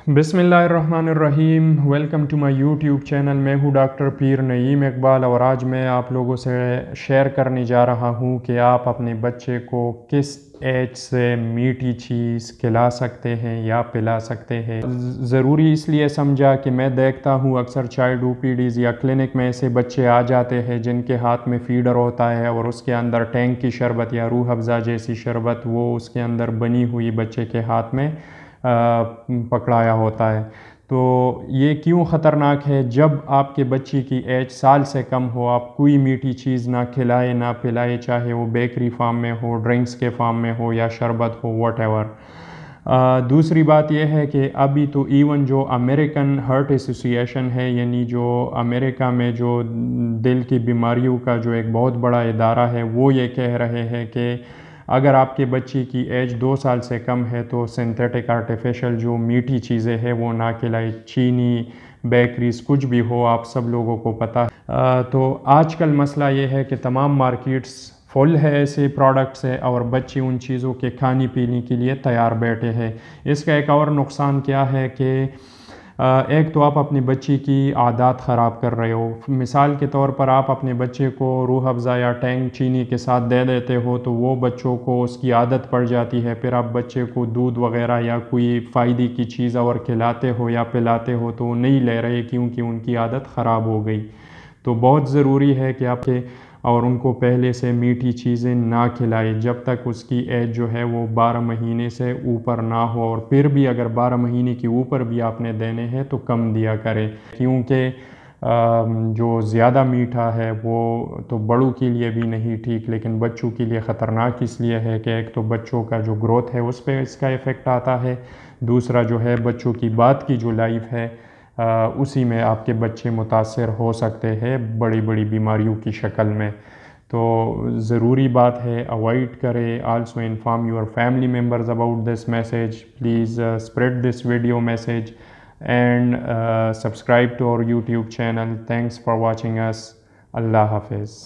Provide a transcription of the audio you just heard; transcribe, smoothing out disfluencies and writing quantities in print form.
बिस्मिल्लाहिर्रहमानिर्रहीम। Welcome to my YouTube channel. मैं हूँ डॉक्टर पीर नईम इकबाल और आज मैं आप लोगों से शेयर करने जा रहा हूँ कि आप अपने बच्चे को किस एज से मीठी चीज़ खिला सकते हैं या पिला सकते हैं। ज़रूरी इसलिए समझा कि मैं देखता हूँ अक्सर चाइल्ड ओपीडीज़ या क्लिनिक में ऐसे बच्चे आ जाते हैं जिनके हाथ में फीडर होता है और उसके अंदर टैंक की शरबत या रूह अफ़ज़ा जैसी शरबत वो उसके अंदर बनी हुई बच्चे के हाथ में पकड़ाया होता है। तो ये क्यों ख़तरनाक है? जब आपके बच्चे की एज साल से कम हो, आप कोई मीठी चीज़ ना खिलाए ना पिलाए, चाहे वो बेकरी फार्म में हो, ड्रिंक्स के फार्म में हो या शरबत हो, वॉटेवर। दूसरी बात यह है कि अभी तो इवन जो अमेरिकन हार्ट एसोसिएशन है, यानी जो अमेरिका में जो दिल की बीमारियों का जो एक बहुत बड़ा इदारा है, वो ये कह रहे हैं कि अगर आपके बच्चे की एज 2 साल से कम है तो सिंथेटिक आर्टिफिशियल जो मीठी चीज़ें हैं वो ना खिलाई। चीनी, बेकरीज, कुछ भी हो, आप सब लोगों को पता है। तो आजकल मसला ये है कि तमाम मार्केट्स फुल है ऐसे प्रोडक्ट से और बच्चे उन चीज़ों के खाने पीने के लिए तैयार बैठे हैं। इसका एक और नुकसान क्या है कि एक तो आप अपनी बच्ची की आदत ख़राब कर रहे हो। मिसाल के तौर पर आप अपने बच्चे को रूह अफ़ज़ा या टैंग चीनी के साथ दे देते हो तो वो बच्चों को उसकी आदत पड़ जाती है। फिर आप बच्चे को दूध वग़ैरह या कोई फ़ायदे की चीज़ और खिलाते हो या पिलाते हो तो वो नहीं ले रहे क्योंकि उनकी आदत ख़राब हो गई। तो बहुत ज़रूरी है कि आपके और उनको पहले से मीठी चीज़ें ना खिलाएं जब तक उसकी एज जो है वो 12 महीने से ऊपर ना हो। और फिर भी अगर 12 महीने के ऊपर भी आपने देने हैं तो कम दिया करें, क्योंकि जो ज़्यादा मीठा है वो तो बड़ों के लिए भी नहीं ठीक, लेकिन बच्चों के लिए ख़तरनाक इसलिए है कि एक तो बच्चों का जो ग्रोथ है उस पर इसका इफ़ेक्ट आता है, दूसरा जो है बच्चों की बाद की जो लाइफ है उसी में आपके बच्चे मुतासर हो सकते हैं बड़ी बड़ी बीमारियों की शक्ल में। तो ज़रूरी बात है, अवॉइड करें। Also inform your family members about this message. Please spread this video message and subscribe to our YouTube channel. Thanks for watching us. अल्लाह हाफिज़।